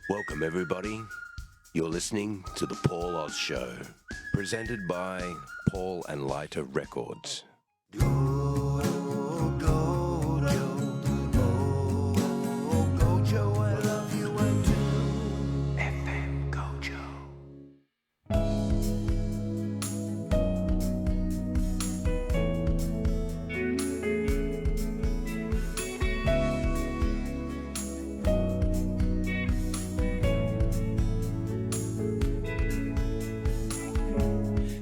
Welcome, everybody. You're listening to The Paul Oz Show, presented by Paul and Leiter Records.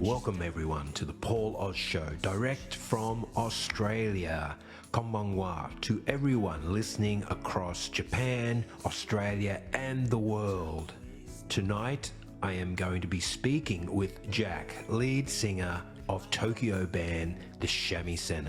Welcome everyone to the Paul Oz Show, direct from Australia. Konbanwa to everyone listening across Japan, Australia and the world. Tonight I am going to be speaking with Jack, lead singer of Tokyo band The Shamisen.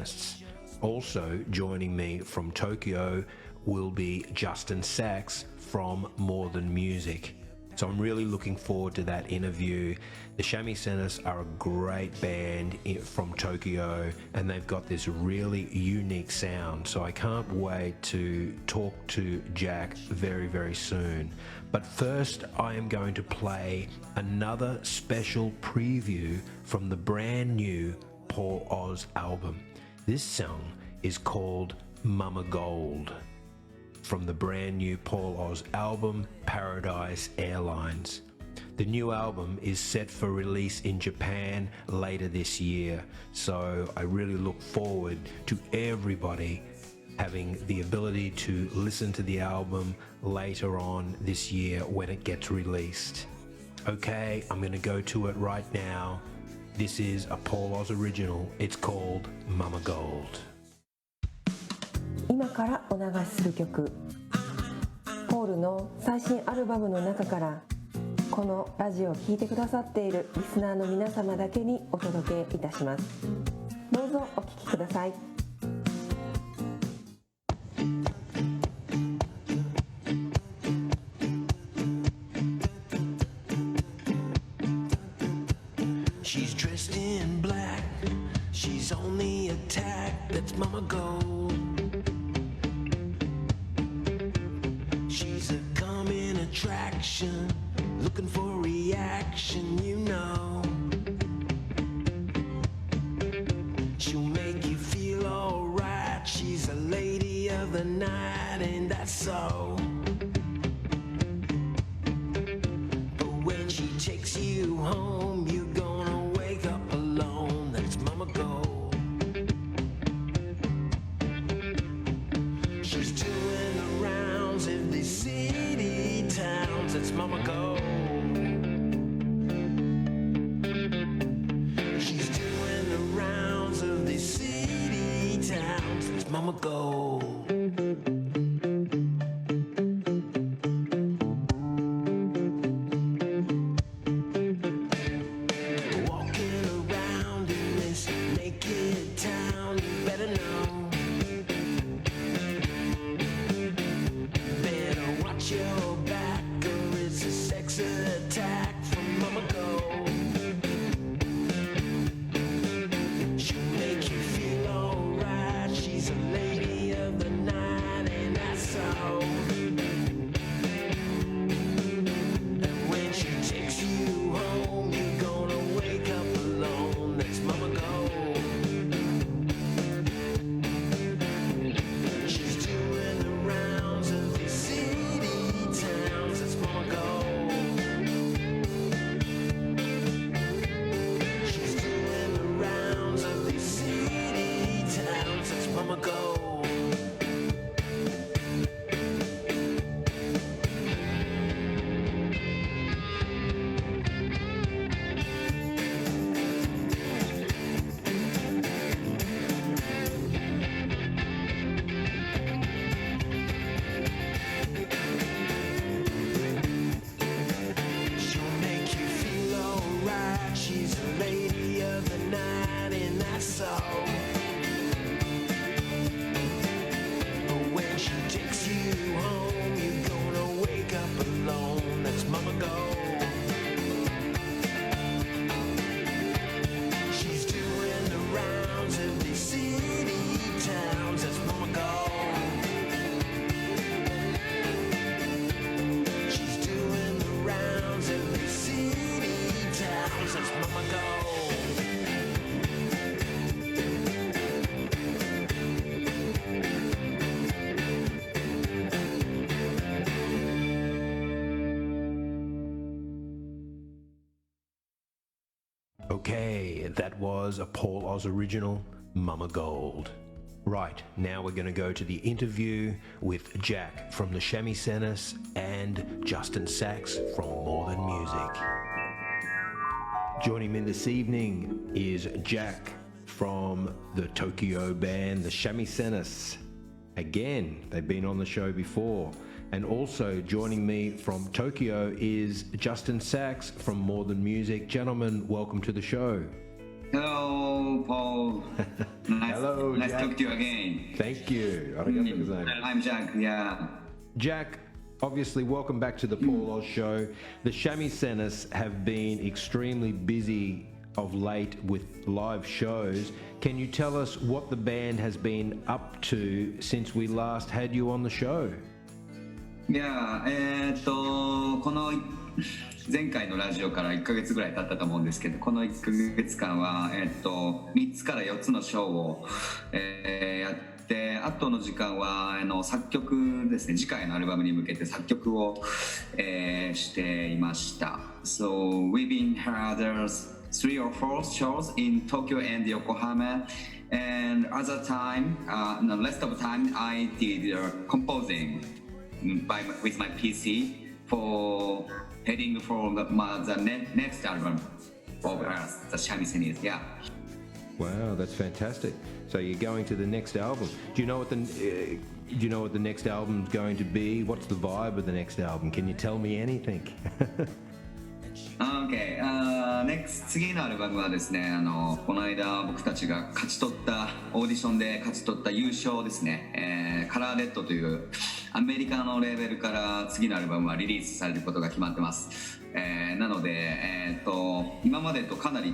Also joining me from Tokyo will be Justin Sachs from More Than Music. So I'm really looking forward to that interview. The Shamisen are a great band from Tokyo and they've got this really unique sound. So I can't wait to talk to Jack very, very soon. But first I am going to play another special preview from the brand new Paul Oz album. This song is called Mama Gold, from the brand new Paul Oz album, Paradise Airlines. The new album is set for release in Japan later this year, so I really look forward to everybody having the ability to listen to the album later on this year when it gets released. Okay, I'm going to go to it right now. This is a Paul Oz original. It's called Mama Gold. 今からお流しする曲、ポールの最新アルバムの中からこのラジオを聴いてくださっているリスナーの皆様だけにお届けいたします。どうぞお聴きください。She's dressed in black. She's on the attack. That's Mama Gold.She's a coming attraction, looking for reaction, you know. She'll make you feel alright. She's a lady of the night, and that's so. But when she takes you home, you're gonna wake up alone. That's Mama Gold.She's doing the rounds of these city towns. That's Mama Gold. She's doing the rounds of these city towns. That's Mama Gold.Walking around in this naked town, you better know.Watch your back or it's a sex attack from Mama Gold. She'll make you feel alright. She's a lady Okay, that was a Paul Oz original, Mama Gold. Right, now we're going to go to the interview with Jack from the Shamisen and Justin Sachs from More Than Music. Joining me this evening is Jack from the Tokyo band, the Shamisen. Again, they've been on the show before. And also joining me from Tokyo is Justin Sachs from More Than Music. Gentlemen, welcome to the show. Hello, Paul. Hello, nice Jack. to talk to you again. Thank you. I'm Jack, yeah. Jack, obviously, welcome back to the Paul Oz Show. The Shamisen have been extremely busy of late with live shows. Can you tell us what the band has been up to since we last had you on the show? いや、この前回のラジオから1ヶ月ぐらい経ったと思うんですけど、この1ヶ月間は、3つから4つのショーを、やって、あとの時間は作曲ですね、次回のアルバムに向けて作曲を、していました。So we've been had 3 or 4 shows in Tokyo and Yokohama, and other time, the rest of the time I did composing with my PC for heading for the next album of us, the Shamisen. Yeah. Wow, that's fantastic. So you're going to the next album. Do you know what the next album's going to be? What's the vibe of the next album? Can you tell me anything? Okay. Next 次のアルバムはですね、この間僕たちが勝ち取ったオーディションで勝ち取った優勝ですね、カラーレッドというアメリカのレーベルから次のアルバムはリリースされることが決まってます。なので、今までとかなり違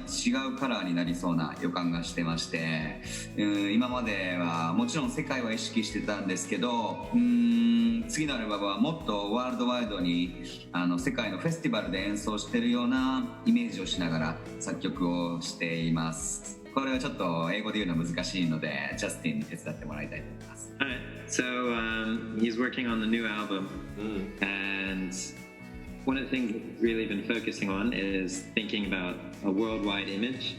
うカラーになりそうな予感がしてまして、今まではもちろん世界は意識してたんですけど、次のアルバムはもっとワールドワイドに世界のフェスティバルで演奏しているようなイメージをしながら作曲をしています。これはちょっと英語で言うの難しいので、ジャスティンに手伝ってもらいたいと思います。Alright, so he's working on the new album, and one of the things we've really been focusing on is thinking about a worldwide image,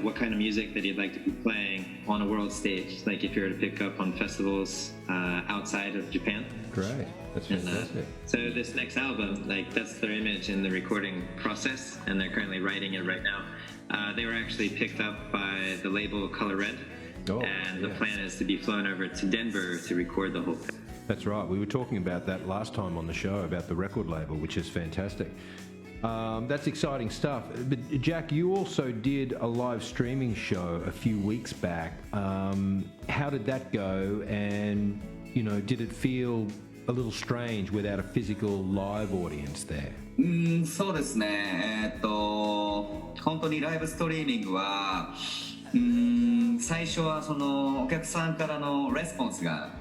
what kind of music that you'd like to be playing on a world stage, like if you were to pick up on festivals outside of Japan. Great, that's fantastic. So this next album, like that's their image in the recording process, and they're currently writing it right now. They were actually picked up by the label Color Red, and the plan is to be flown over to Denver to record the whole thing. That's right. We were talking about that last time on the show about the record label, which is fantastic. That's exciting stuff. But Jack, you also did a live streaming show a few weeks back. How did that go? And, did it feel a little strange without a physical live audience there? そうですね。本当にライブストリーミングは、最初はそのお客さんからのレスポンスが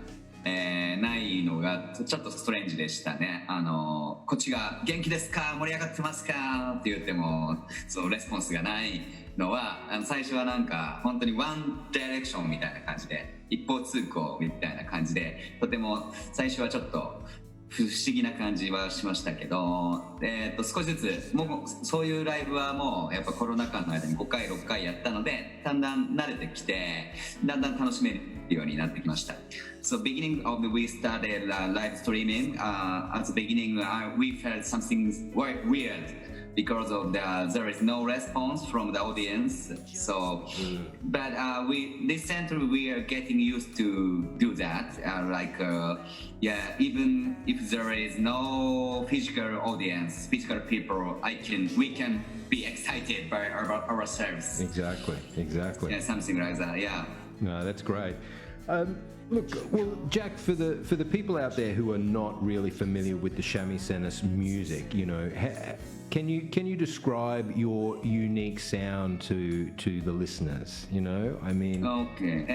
ないのがちょっとストレンジでしたね。こっちが元気ですか、盛り上がってますかって言ってもそうレスポンスがないのは最初はなんか本当にワンダイレクションみたいな感じで一方通行みたいな感じでとても最初はちょっと不思議な感じはしましたけど、少しずつもうそういうライブはもうやっぱコロナ禍の間に5回6回やったのでだんだん慣れてきてだんだん楽しめるようになってきました。So beginning of we started live streaming. At the beginning, we felt something weird because of there is no response from the audience. So, but recently we are getting used to do that. Even if there is no physical audience, physical people, we can be excited by ourselves. Exactly. Yeah, something like that. Yeah. No, that's great. Look, well, Jack, for the people out there who are not really familiar with the Shamisen music, can you describe your unique sound to the listeners? I mean. Okay.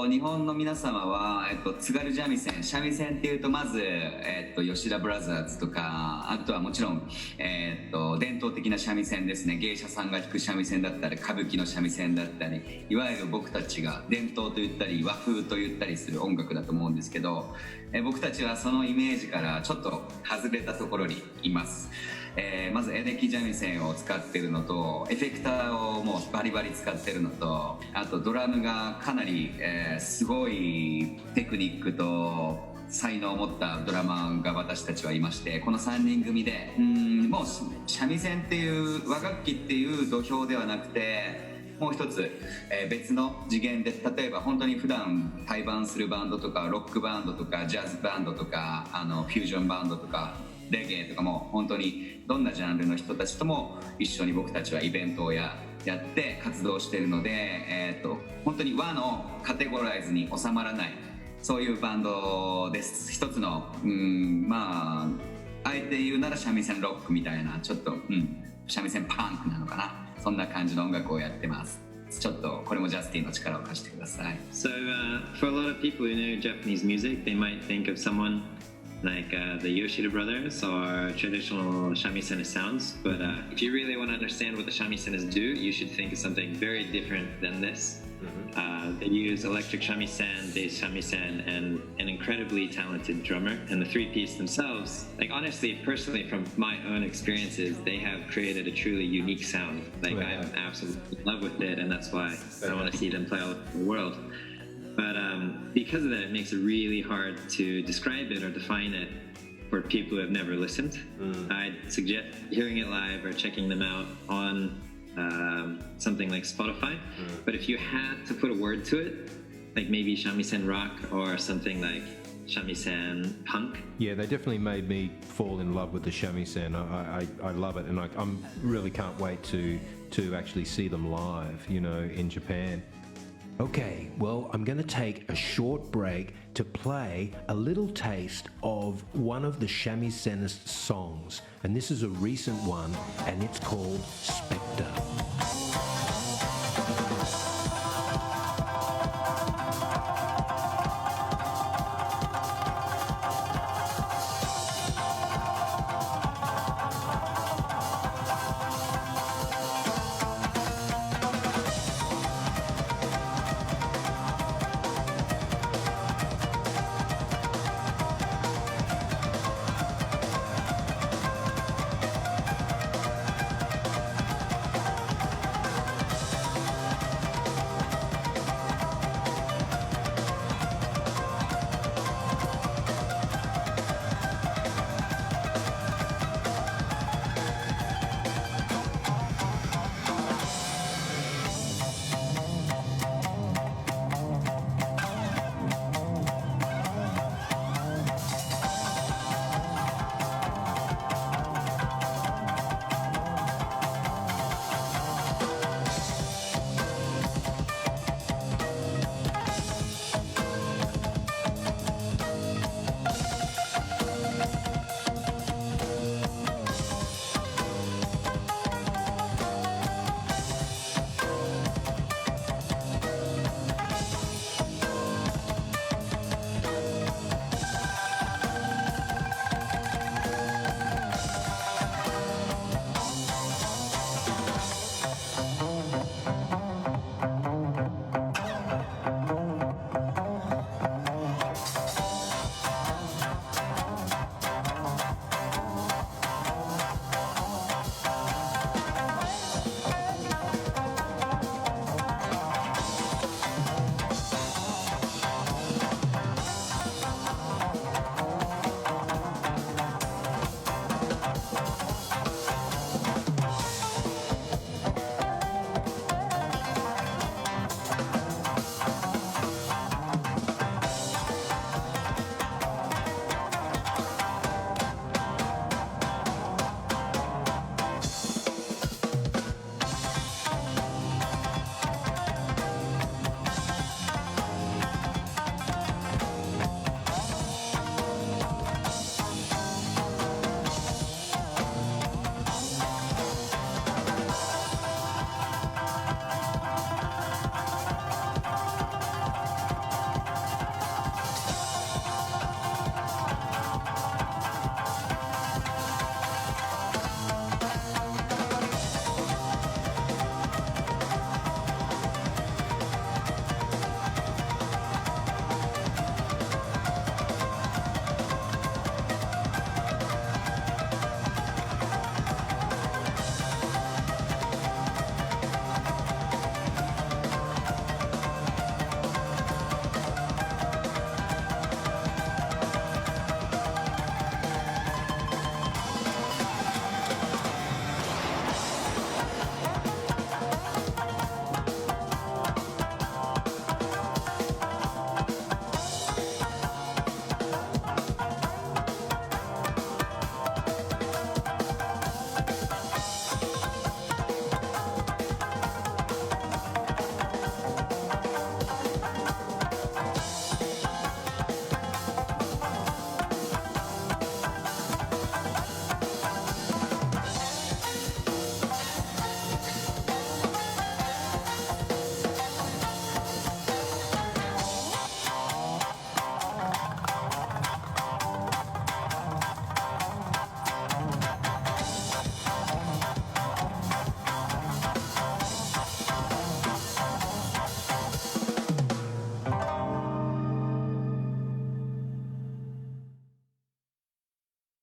日本の皆様は津軽三味線、三味線っていうとまず吉田ブラザーズとかあとはもちろん伝統的な三味線ですね。芸者さんが弾く三味線だったり歌舞伎の三味線だったりいわゆる僕たちが伝統と言ったり和風と言ったりする音楽だと思うんですけど、僕たちはそのイメージからちょっと外れたところにいます。まずエレキ三味線を使ってるのとエフェクターをもうバリバリ使ってるのと、あとドラムがかなり、すごいテクニックと才能を持ったドラマーが私たちはいまして、この3人組でもう三味線っていう和楽器っていう土俵ではなくて、もう一つ、別の次元で、例えば本当に普段対バンするバンドとかロックバンドとかジャズバンドとかフュージョンバンドとかレゲエとかも本当にどんなジャンルの人たちとも一緒に僕たちはイベントをやって活動しているので、本当に和のカテゴライズに収まらないそういうバンドです。一つのまああえて言うなら三味線ロックみたいな、ちょっと三味線パンクなのかな、そんな感じの音楽をやってます。ちょっとこれもジャスティンの力を貸してください。So for a lot of people who know Japanese music, they might think of someone like the Yoshida brothers or traditional shamisen sounds, but if you really want to understand what the shamisen do, you should think of something very different than this. They use electric shamisen, bass shamisen, and an incredibly talented drummer. And the three-piece themselves, like honestly, personally, from my own experiences, they have created a truly unique sound. Like I'm absolutely in love with it, and that's why I want to see them play all over the world. But because of that, it makes it really hard to describe it or define it for people who have never listened. I'd suggest hearing it live or checking them out on something like Spotify. But if you had to put a word to it, like maybe shamisen rock or something like shamisen punk. Yeah, they definitely made me fall in love with the shamisen. I love it, and I really can't wait to actually see them live, you know, in Japan. Okay, well, I'm going to take a short break to play a little taste of one of the shamisen songs, and this is a recent one, and it's called Spectre.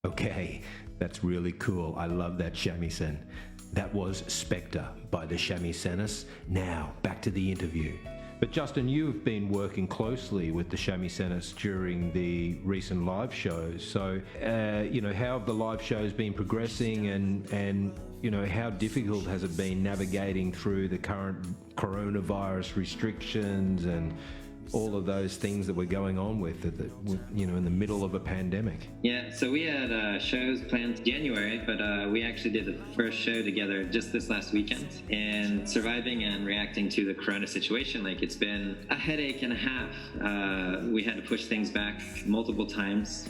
Okay, that's really cool. I love that shamisen. That was Spectre by the Shamisenis. Now, back to the interview. But Justin, you've been working closely with the Shamisenis during the recent live shows. So, how have the live shows been progressing and how difficult has it been navigating through the current coronavirus restrictions and all of those things that we're going on with, in the middle of a pandemic? Yeah, so we had shows planned January, but we actually did the first show together just this last weekend. And surviving and reacting to the corona situation, it's been a headache and a half. We had to push things back multiple times,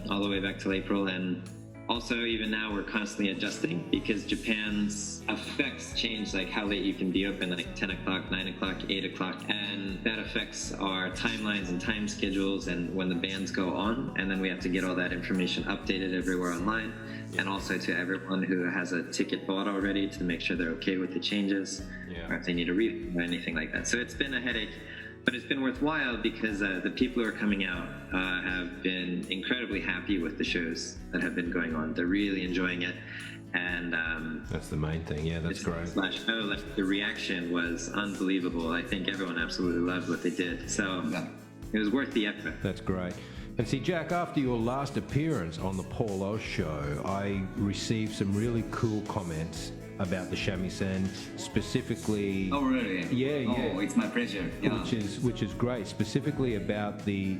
all the way back till April. And also, even now, we're constantly adjusting because Japan's effects change, how late you can be open, 10 o'clock, 9 o'clock, 8 o'clock. And that affects our timelines and time schedules and when the bands go on. And then we have to get all that information updated everywhere online. And also to everyone who has a ticket bought already to make sure they're okay with the changes, or if they need a refund or anything like that. So it's been a headache. But it's been worthwhile because the people who are coming out have been incredibly happy with the shows that have been going on. They're really enjoying it. And that's the main thing. Yeah, that's great. Show, the reaction was unbelievable. I think everyone absolutely loved what they did. So it was worth the effort. That's great. And see, Jack, after your last appearance on the Paul Oz Show, I received some really cool comments about the shamisen, specifically. Oh, really? Yeah. Oh, it's my pleasure. Yeah. Which is great. Specifically about the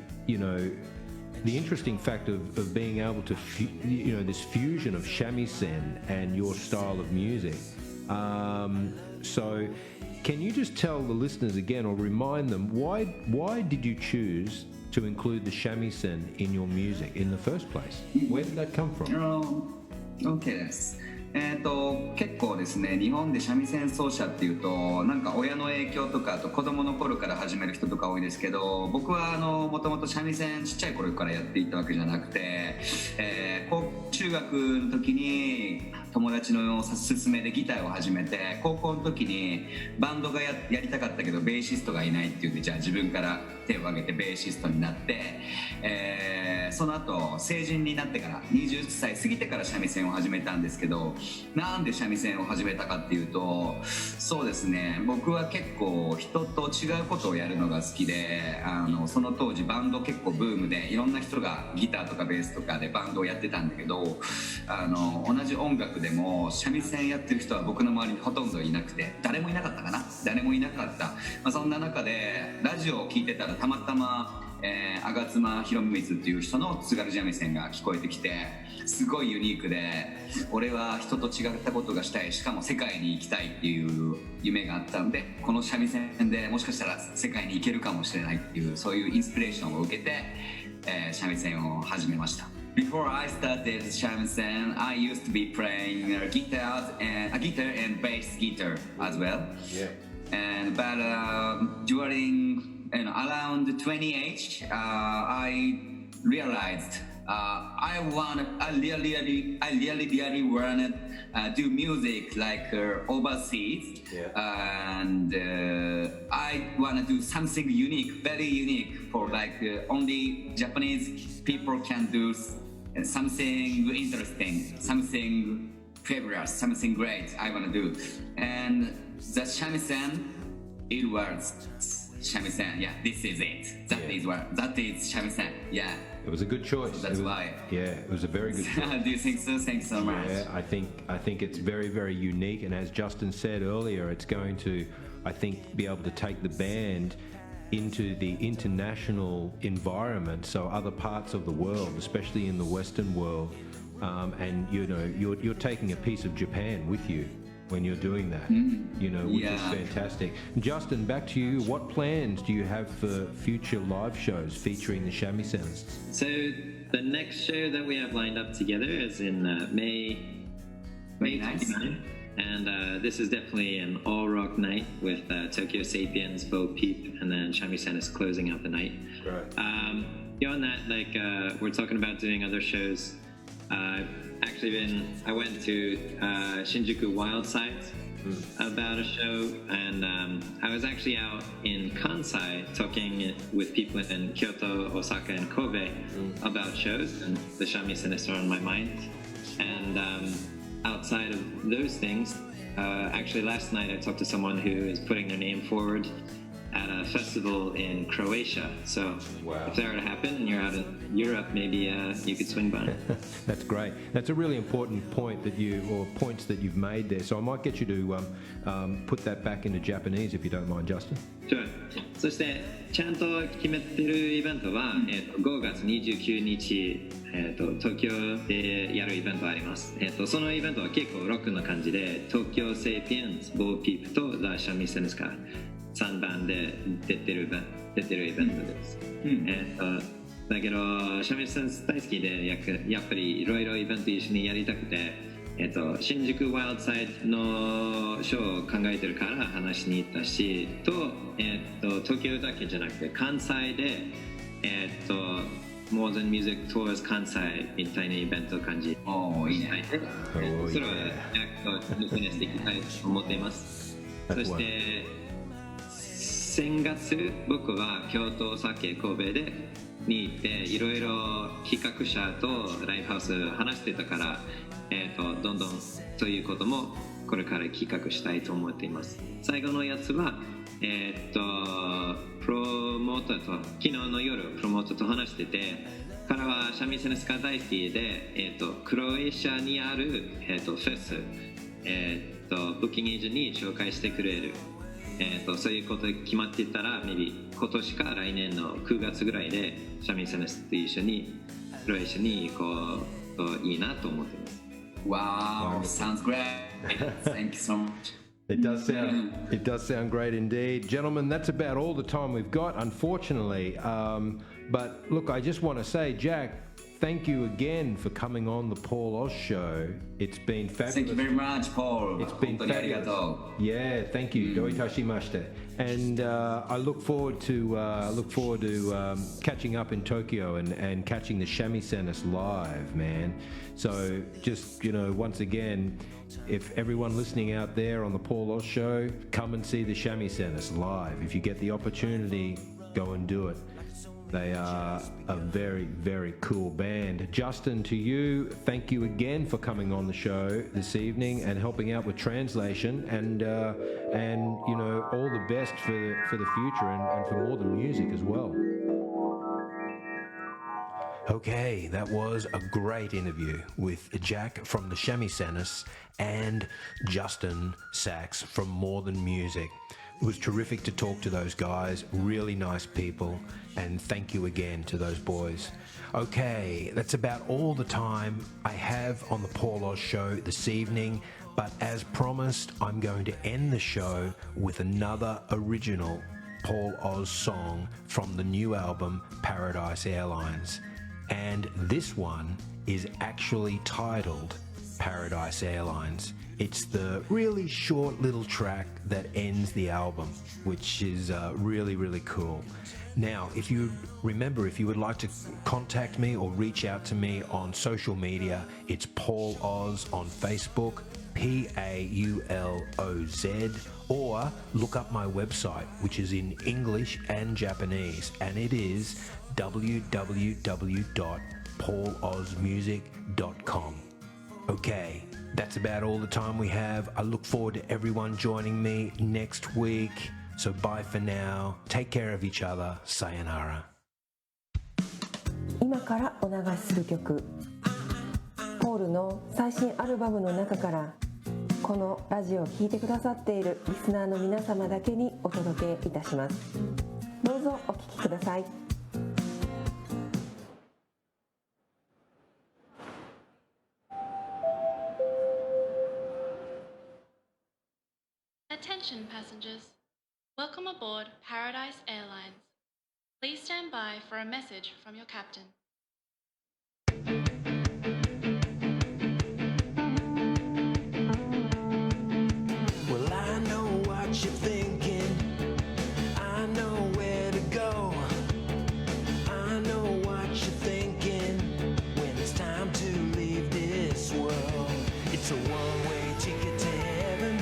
interesting fact of being able to this fusion of shamisen and your style of music. So, can you just tell the listeners again, or remind them why did you choose to include the shamisen in your music in the first place? Where did that come from? OK です。結構ですね、日本で三味線奏者っていうと親の影響とかあと子供の頃から始める人とか多いですけど、僕はもともと三味線ちっちゃい頃からやっていたわけじゃなくて、中学の時に友達の勧めでギターを始めて、高校の時にバンドが やりたかったけどベーシストがいないっていうんで、じゃあ自分から手を挙げてベーシストになって、その後成人になってから20歳過ぎてから三味線を始めたんですけど、なんで三味線を始めたかっていうと、そうですね、僕は結構人と違うことをやるのが好きで、その当時バンド結構ブームでいろんな人がギターとかベースとかでバンドをやってたんだけど、同じ音楽でも三味線やってる人は僕の周りにほとんどいなくて、誰もいなかったかな、誰もいなかった。そんな中でラジオを聞いてたらたまたま吾妻弘光っていう人の津軽三味線が聞こえてきて、すごいユニークで、俺は人と違ったことがしたい、しかも世界に行きたいっていう夢があったんで、この三味線でもしかしたら世界に行けるかもしれないっていう、そういうインスピレーションを受けて、三味線を始めました。Before I started shamisen, I used to be playing guitar and bass guitar as well. Yeah. But during around 20 age, I realized I really wanted do music overseas, and I want to do something unique, very unique for only Japanese people can do something interesting, something fabulous, something great. I want to do, and the shamisen, it was shamisen. Yeah, this is it. That is shamisen. Yeah. It was a good choice. So that's why. Yeah, it was a very good choice. Do you think so? Thanks so much. Yeah, I think it's very, very unique, and as Justin said earlier, it's going to, I think, be able to take the band into the international environment, so other parts of the world, especially in the Western world, and you're taking a piece of Japan with you when you're doing that, which is fantastic. Justin, back to you. What plans do you have for future live shows featuring the shamisen? So the next show that we have lined up together is in May 29th. And this is definitely an all-rock night with Tokyo Sapiens, Bo Peep, and then shamisen is closing out the night. Right. Beyond that, we're talking about doing other shows. I went to Shinjuku Wild Side about a show, and I was actually out in Kansai talking with people in Kyoto, Osaka, and Kobe about shows, and the shamisen is on my mind. And outside of those things, actually last night I talked to someone who is putting their name forward at a festival in Croatia. So if that were to happen and you're out in Europe, maybe you could swing by. That's great. That's a really important point points that you've made there. So I might get you to put that back into Japanese if you don't mind, Justin. Sure. そしてちゃんと決めてるイベントは、5月29日、東京でやるイベントあります。そのイベントは結構ロックな感じで、東京セイピエンス、ボーピープとザ・シャミセンスカ3番で出てるイベントです。だけどシャミセンス大好きでやっぱりいろいろイベント一緒にやりたくて、新宿ワイルドサイドのショーを考えてるから話しに行ったし、東京だけじゃなくて関西でMore Than Music Tours 関西みたいなイベント感じ。いいね。それはニコネスでいきたいと思っています。そして先月僕は京都、大阪、神戸に行っていろいろ企画者とライブハウス話してたから、どんどんそういうこともこれから企画したいと思っています。最後のやつは、プロモーターと昨日の夜プロモーターと話してて、彼はシャミセネスカ大好きで、クロエシアにある、フェス、ブッキングエージェントに紹介してくれる。そういうこと決まっていたら、maybe 今年か来年の9月ぐらいでシャミセネスと一緒にクロエシアに行こうといいなと思っています。Wow, sounds great. Thank you so much. It does sound great indeed. Gentlemen, that's about all the time we've got, unfortunately. But look, I just want to say, Jack, thank you again for coming on the Paul Oz Show. It's been fabulous. Thank you very much, Paul. It's been fabulous. Yeah, thank you. Doitashimashite. And I look forward to catching up in Tokyo and catching the shamisen live, man. So just, once again, if everyone listening out there on the Paul Oz Show, come and see the shamisen live. If you get the opportunity, go and do it. They are a very, very cool band. Justin, to you, thank you again for coming on the show this evening and helping out with translation, and all the best for the future and for more than music as well. Okay, that was a great interview with Jack from the Shamisenis and Justin Sachs from More Than Music. It was terrific to talk to those guys, really nice people, and thank you again to those boys. Okay, that's about all the time I have on the Paul Oz Show this evening, but as promised, I'm going to end the show with another original Paul Oz song from the new album Paradise Airlines. And this one is actually titled Paradise Airlines. It's the really short little track that ends the album, which is really, really cool. Now, if you would like to contact me or reach out to me on social media, it's Paul Oz on Facebook, PAULOZ, or look up my website, which is in English and Japanese, and it is www.paulozmusic.com. Okay, that's about all the time we have. I look forward to everyone joining me next week. So bye for now. Take care of each other. Sayonara. 今からお流しする曲、ポールの最新アルバムの中からこのラジオを聴いてくださっているリスナーの皆様だけにお届けいたします。どうぞお聴きください。Attention passengers, welcome aboard Paradise Airlines. Please stand by for a message from your captain. Well, I know what you're thinking. I know where to go. I know what you're thinking when it's time to leave this world. It's a one-way ticket to heaven.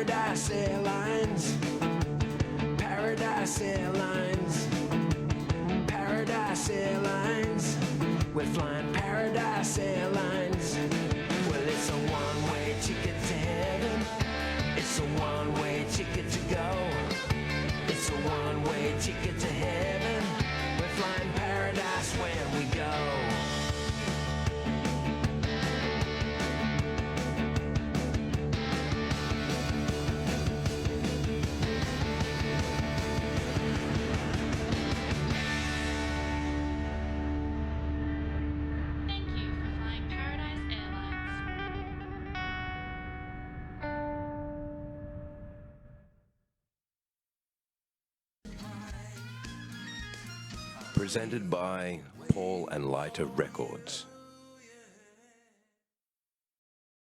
Paradise Airlines, Paradise Airlines, Paradise Airlines. We're flying Paradise Airlines. Well, it's a one-way ticket to heaven. It's a one-way ticket to go. It's a one-way ticket to heaven. We're flying paradise when we go. Thank you for flying Paradise Airlines. Presented by Paul and Leiter Records.